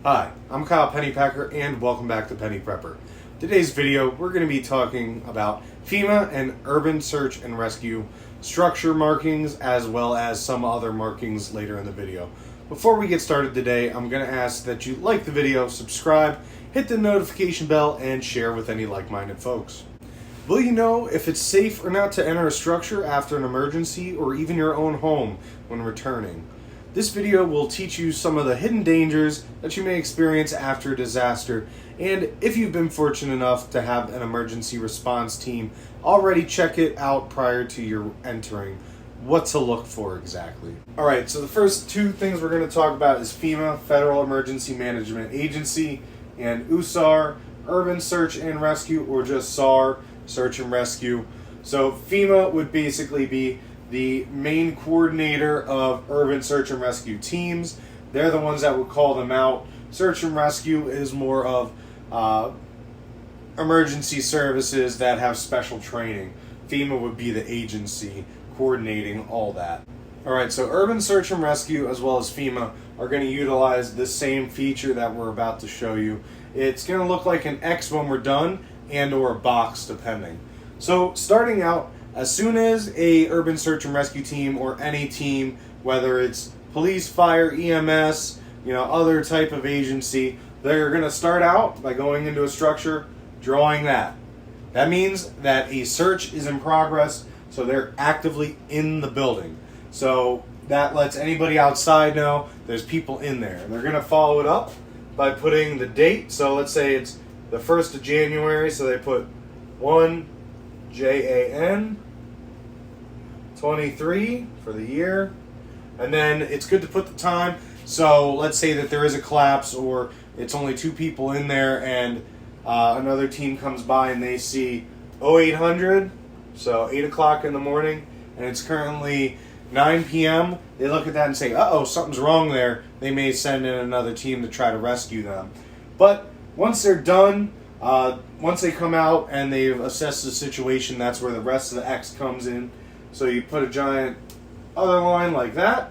Hi, I'm Kyle Pennypacker and welcome back to Penny Prepper. Today's video, we're going to be talking about FEMA and urban search and rescue structure markings as well as some other markings later in the video. Before we get started today, I'm going to ask that you like the video, subscribe, hit the notification bell, and share with any like-minded folks. Will you know if it's safe or not to enter a structure after an emergency or even your own home when returning? This video will teach you some of the hidden dangers that you may experience after a disaster, and if you've been fortunate enough to have an emergency response team already check it out prior to your entering, what to look for exactly. Alright, so the first two things we're going to talk about is FEMA, Federal Emergency Management Agency, and USAR, Urban Search and Rescue, or just SAR, Search and Rescue. So FEMA would basically be the main coordinator of urban search and rescue teams. They're the ones that would call them out. Search and rescue is more of emergency services that have special training. FEMA would be the agency coordinating all that. Alright, so urban search and rescue as well as FEMA are going to utilize the same feature that we're about to show you. It's going to look like an X when we're done and or a box depending. So starting out, as soon as a urban search and rescue team or any team, whether it's police, fire, EMS, other type of agency, they're going to start out by going into a structure, drawing that. That means that a search is in progress, so they're actively in the building. So that lets anybody outside know there's people in there. And they're going to follow it up by putting the date. So let's say it's the 1st of January, so they put 1 JAN 23 for the year, and then it's good to put the time. So let's say that there is a collapse or it's only 2 people in there and another team comes by and they see 0800, so 8 o'clock in the morning, and it's currently 9 p.m. They look at that and say, uh-oh, something's wrong there. They may send in another team to try to rescue them. But once they're done, once they come out and they've assessed the situation, that's where the rest of the X comes in. So you put a giant other line like that.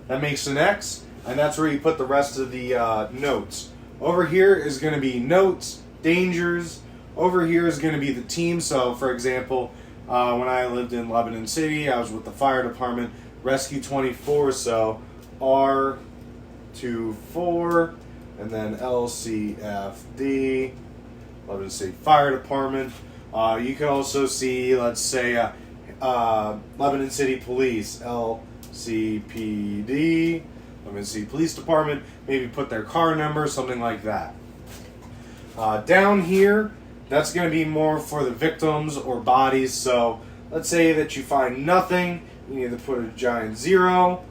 That makes an X, and that's where you put the rest of the notes. Over here is going to be notes, dangers. Over here is going to be the team. So, for example, when I lived in Lebanon City, I was with the fire department, Rescue 24, so R24, and then LCFD. Lebanon City Fire Department. You can also see, let's say, Lebanon City Police, LCPD, Lebanon City Police Department, maybe put their car number, something like that. Down here, that's going to be more for the victims or bodies. So let's say that you find nothing, you either put a giant 0,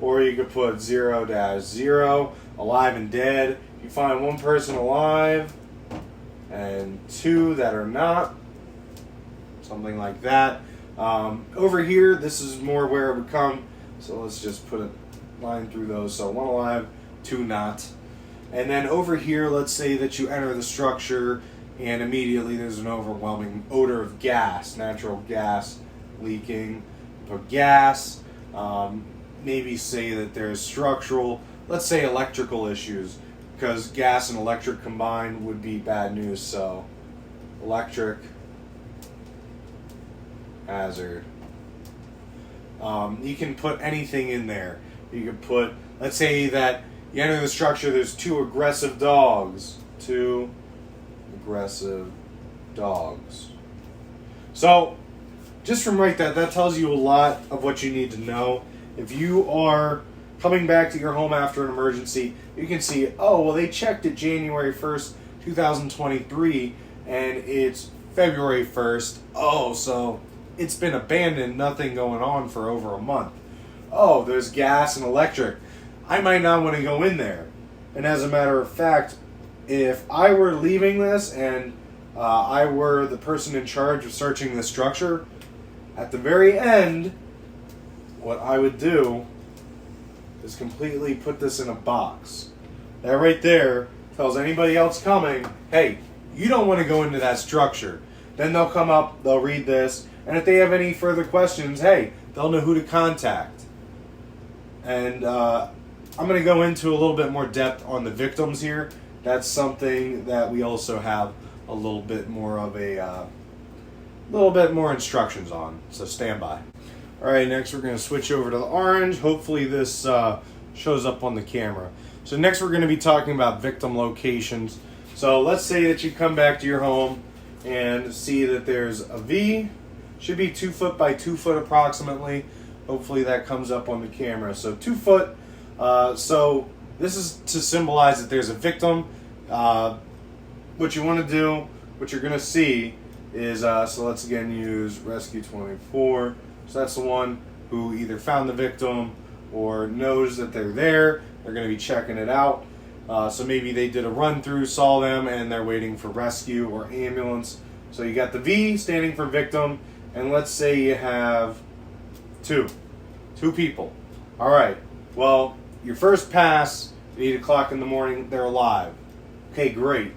or you could put 0-0, alive and dead. You find 1 person alive, and 2 that are not, something like that. Over here, this is more where it would come, so let's just put a line through those. So 1 alive, 2 not. And then over here, let's say that you enter the structure and immediately there's an overwhelming odor of gas, natural gas leaking. Put gas, maybe say that there's structural, let's say electrical issues, because gas and electric combined would be bad news. So electric hazard. You can put anything in there. You could put, let's say that you enter the structure, there's 2 aggressive dogs. 2 aggressive dogs. So just from right that tells you a lot of what you need to know. If you are coming back to your home after an emergency, you can see, oh, well, they checked it January 1st, 2023, and it's February 1st. Oh, so it's been abandoned, nothing going on for over a month. Oh, there's gas and electric. I might not want to go in there. And as a matter of fact, if I were leaving this and I were the person in charge of searching the structure, at the very end, what I would do is completely put this in a box. That right there tells anybody else coming, hey, you don't want to go into that structure. Then they'll come up, they'll read this, and if they have any further questions, hey, they'll know who to contact. And I'm going to go into a little bit more depth on the victims here. That's something that we also have a little bit more of a little bit more instructions on, so stand by. All right, next we're going to switch over to the orange. Hopefully this shows up on the camera. So next we're going to be talking about victim locations. So let's say that you come back to your home and see that there's a V, should be 2 foot by 2 foot approximately. Hopefully that comes up on the camera. So 2 foot. So this is to symbolize that there's a victim. What you want to do, what you're going to see is, so let's again use Rescue 24. So that's the one who either found the victim or knows that they're there. They're going to be checking it out. So maybe they did a run through, saw them, and they're waiting for rescue or ambulance. So you got the V standing for victim, and let's say you have two people. All right. Well, your first pass at 8 o'clock in the morning, they're alive. Okay, great.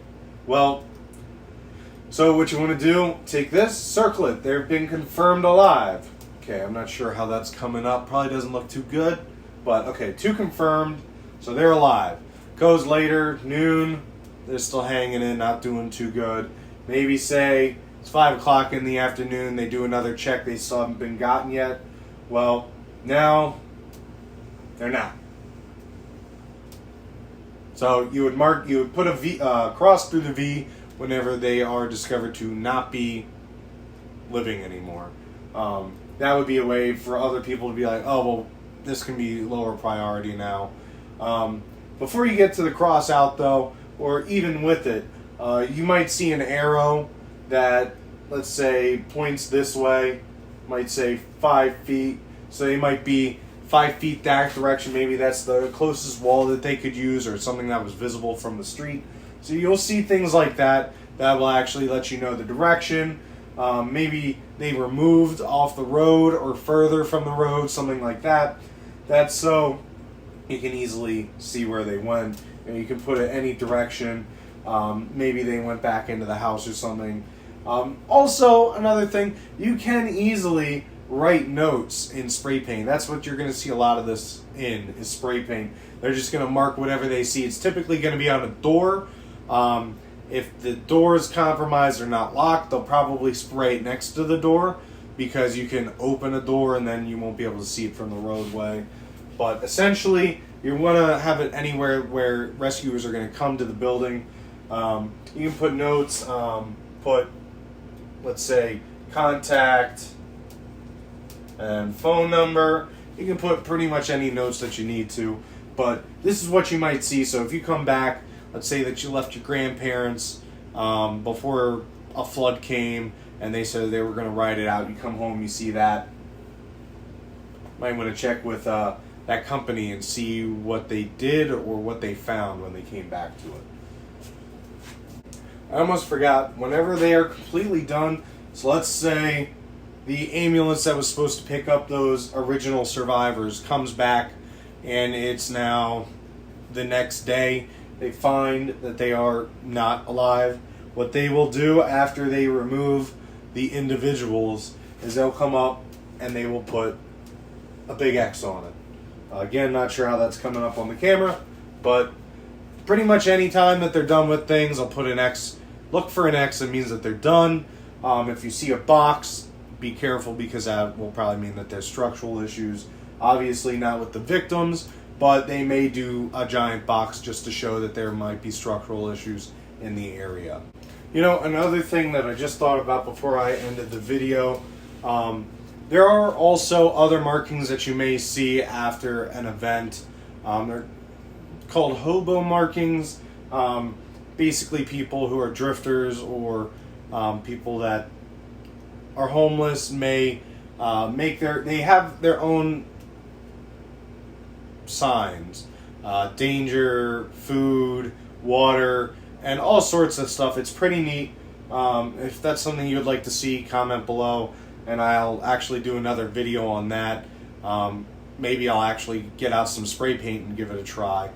Well, so what you want to do, take this, circle it. They've been confirmed alive. Okay, I'm not sure how that's coming up. Probably doesn't look too good. But, okay, 2 confirmed, so they're alive. Goes later, noon, they're still hanging in, not doing too good. Maybe say it's 5 o'clock in the afternoon, they do another check, they still haven't been gotten yet. Well, now they're not. So you would put a V, cross through the V whenever they are discovered to not be living anymore. That would be a way for other people to be like, oh, well, this can be lower priority now. Before you get to the cross out, though, or even with it, you might see an arrow that, let's say, points this way, might say 5 feet. So they might be 5 feet that direction. Maybe that's the closest wall that they could use, or something that was visible from the street. So you'll see things like that that will actually let you know the direction. Maybe they were moved off the road or further from the road, something like that. That's so you can easily see where they went, and you can put it any direction. Maybe they went back into the house or something. Also, another thing, you can easily write notes in spray paint. That's what you're going to see a lot of this in, is spray paint. They're just going to mark whatever they see. It's typically going to be on a door. If the door is compromised or not locked, they'll probably spray it next to the door, because you can open a door and then you won't be able to see it from the roadway. But essentially, you want to have it anywhere where rescuers are going to come to the building. You can put notes, let's say, contact and phone number. You can put pretty much any notes that you need to. But this is what you might see. So if you come back, let's say that you left your grandparents before a flood came, and they said they were going to ride it out. You come home, you see that. Might want to check with that company and see what they did or what they found when they came back to it. I almost forgot, whenever they are completely done, so let's say the ambulance that was supposed to pick up those original survivors comes back, and it's now the next day. They find that they are not alive. What they will do after they remove the individuals is they'll come up and they will put a big X on it. Again, not sure how that's coming up on the camera, but pretty much any time that they're done with things, I'll put an X. Look for an X, it means that they're done. If you see a box, be careful, because that will probably mean that there's structural issues. Obviously not with the victims, but they may do a giant box just to show that there might be structural issues in the area. You know, another thing that I just thought about before I ended the video, there are also other markings that you may see after an event. They're called hobo markings. Basically people who are drifters or people that are homeless may they have their own signs. Danger, food, water, and all sorts of stuff. It's pretty neat. If that's something you'd like to see, comment below, and I'll actually do another video on that. Maybe I'll actually get out some spray paint and give it a try.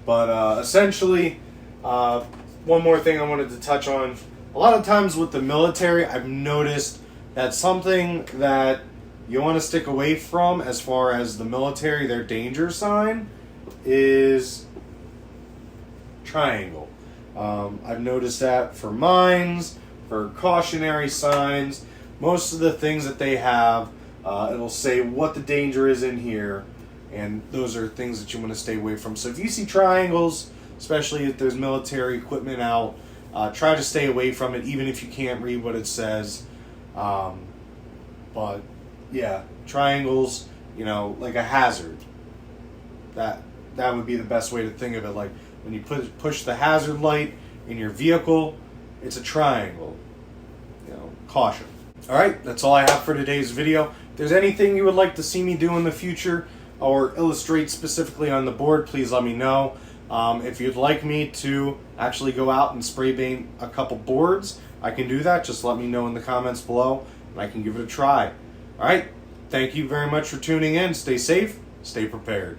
But essentially, one more thing I wanted to touch on. A lot of times with the military, I've noticed that something that you want to stick away from as far as the military, their danger sign, is triangle. I've noticed that for mines, for cautionary signs, most of the things that they have, it'll say what the danger is in here, and those are things that you want to stay away from. So if you see triangles, especially if there's military equipment out, try to stay away from it, even if you can't read what it says. But yeah, triangles, you know, like a hazard. That would be the best way to think of it. Like when you push the hazard light in your vehicle, it's a triangle. You know, caution. All right, that's all I have for today's video. If there's anything you would like to see me do in the future or illustrate specifically on the board, please let me know. If you'd like me to actually go out and spray paint a couple boards, I can do that. Just let me know in the comments below, and I can give it a try. All right, thank you very much for tuning in. Stay safe, stay prepared.